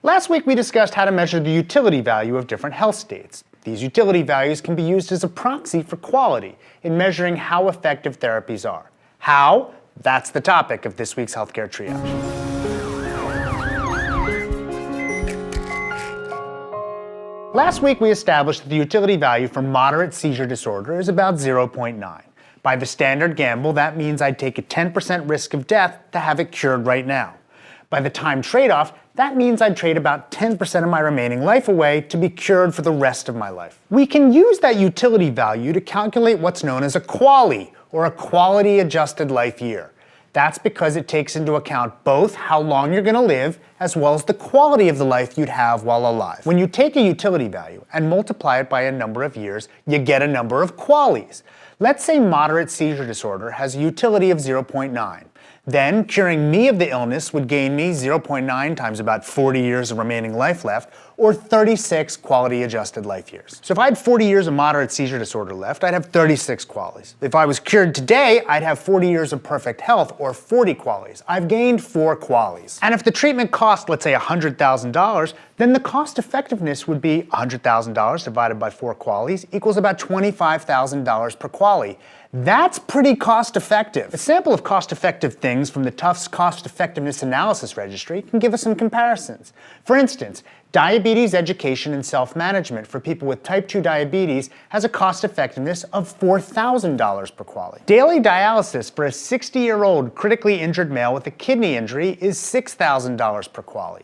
Last week we discussed how to measure the utility value of different health states. These utility values can be used as a proxy for quality in measuring how effective therapies are. How? That's the topic of this week's Healthcare Triage. Last week we established that the utility value for moderate seizure disorder is about 0.9. By the standard gamble, that means I'd take a 10% risk of death to have it cured right now. By the time trade-off, that means I'd trade about 10% of my remaining life away to be cured for the rest of my life. We can use that utility value to calculate what's known as a QALY, or a quality adjusted life year. That's because it takes into account both how long you're going to live as well as the quality of the life you'd have while alive. When you take a utility value and multiply it by a number of years, you get a number of QALYs. Let's say moderate seizure disorder has a utility of 0.9. Then, curing me of the illness would gain me 0.9 times about 40 years of remaining life left, or 36 quality-adjusted life years. So if I had 40 years of moderate seizure disorder left, I'd have 36 QALYs. If I was cured today, I'd have 40 years of perfect health, or 40 QALYs. I've gained 4 QALYs. And if the treatment cost, let's say, $100,000, then the cost effectiveness would be $100,000 divided by 4 QALYs equals about $25,000 per QALY. That's pretty cost-effective. A sample of cost-effective things from the Tufts Cost Effectiveness Analysis Registry can give us some comparisons. For instance, diabetes education and self-management for people with type 2 diabetes has a cost-effectiveness of $4,000 per QALY. Daily dialysis for a 60-year-old critically injured male with a kidney injury is $6,000 per QALY.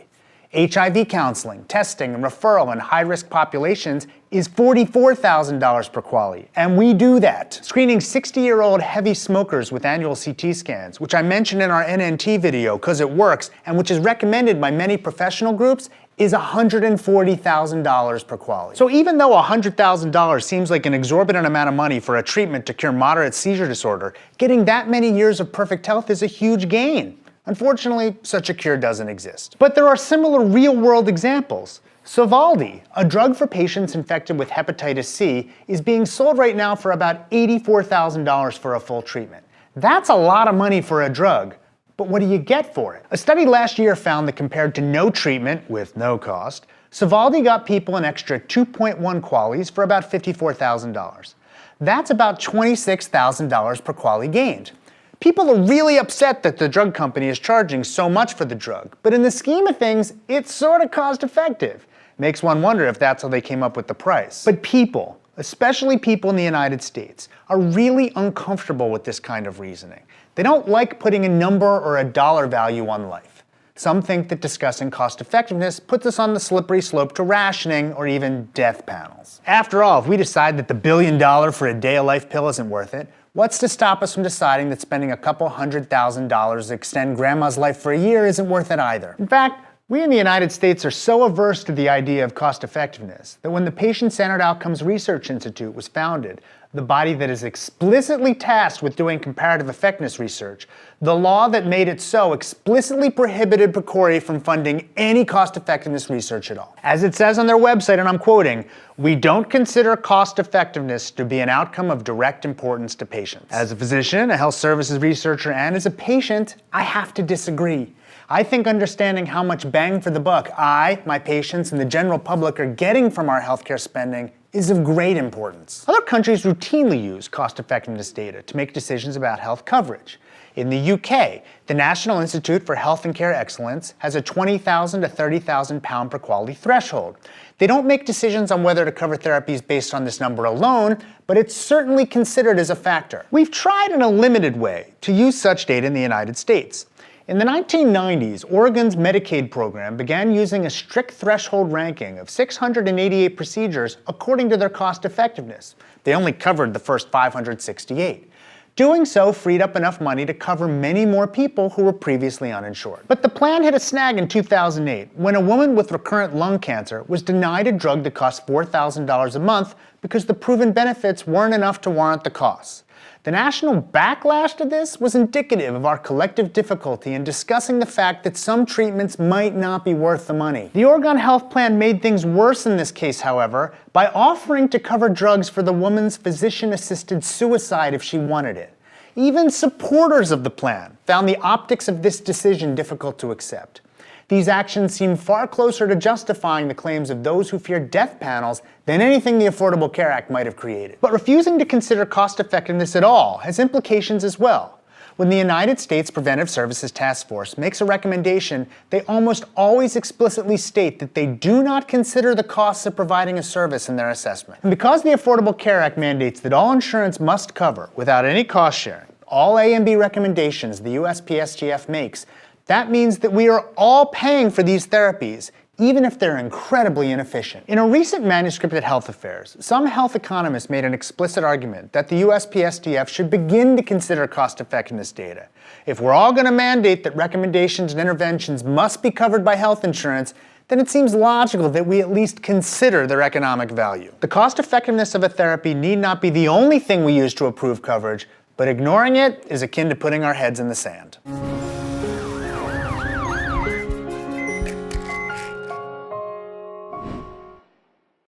HIV counseling, testing, and referral in high-risk populations is $44,000 per QALY, and we do that. Screening 60-year-old heavy smokers with annual CT scans, which I mentioned in our NNT video because it works, and which is recommended by many professional groups, is $140,000 per QALY. So even though $100,000 seems like an exorbitant amount of money for a treatment to cure moderate seizure disorder, getting that many years of perfect health is a huge gain. Unfortunately, such a cure doesn't exist. But there are similar real-world examples. Sovaldi, a drug for patients infected with hepatitis C, is being sold right now for about $84,000 for a full treatment. That's a lot of money for a drug, but what do you get for it? A study last year found that compared to no treatment, with no cost, Sovaldi got people an extra 2.1 QALYs for about $54,000. That's about $26,000 per QALY gained. People are really upset that the drug company is charging so much for the drug, but in the scheme of things, it's sort of cost-effective. Makes one wonder if that's how they came up with the price. But people, especially people in the United States, are really uncomfortable with this kind of reasoning. They don't like putting a number or a dollar value on life. Some think that discussing cost-effectiveness puts us on the slippery slope to rationing or even death panels. After all, if we decide that the $1 billion for a day-of-life pill isn't worth it, what's to stop us from deciding that spending a couple $100,000 to extend grandma's life for a year isn't worth it either? In fact, we in the United States are so averse to the idea of cost-effectiveness that when the Patient-Centered Outcomes Research Institute was founded, the body that is explicitly tasked with doing comparative effectiveness research, the law that made it so explicitly prohibited PCORI from funding any cost-effectiveness research at all. As it says on their website, and I'm quoting, "We don't consider cost-effectiveness to be an outcome of direct importance to patients." As a physician, a health services researcher, and as a patient, I have to disagree. I think understanding how much bang for the buck I, my patients, and the general public are getting from our healthcare spending is of great importance. Other countries routinely use cost-effectiveness data to make decisions about health coverage. In the UK, the National Institute for Health and Care Excellence has a £20,000 to £30,000 per QALY threshold. They don't make decisions on whether to cover therapies based on this number alone, but it's certainly considered as a factor. We've tried in a limited way to use such data in the United States. In the 1990s, Oregon's Medicaid program began using a strict threshold ranking of 688 procedures according to their cost effectiveness. They only covered the first 568. Doing so freed up enough money to cover many more people who were previously uninsured. But the plan hit a snag in 2008 when a woman with recurrent lung cancer was denied a drug that cost $4,000 a month because the proven benefits weren't enough to warrant the costs. The national backlash to this was indicative of our collective difficulty in discussing the fact that some treatments might not be worth the money. The Oregon Health Plan made things worse in this case, however, by offering to cover drugs for the woman's physician-assisted suicide if she wanted it. Even supporters of the plan found the optics of this decision difficult to accept. These actions seem far closer to justifying the claims of those who fear death panels than anything the Affordable Care Act might have created. But refusing to consider cost-effectiveness at all has implications as well. When the United States Preventive Services Task Force makes a recommendation, they almost always explicitly state that they do not consider the costs of providing a service in their assessment. And because the Affordable Care Act mandates that all insurance must cover, without any cost sharing, all A and B recommendations the USPSTF makes, that means that we are all paying for these therapies, even if they're incredibly inefficient. In a recent manuscript at Health Affairs, some health economists made an explicit argument that the USPSTF should begin to consider cost-effectiveness data. If we're all going to mandate that recommendations and interventions must be covered by health insurance, then it seems logical that we at least consider their economic value. The cost-effectiveness of a therapy need not be the only thing we use to approve coverage, but ignoring it is akin to putting our heads in the sand.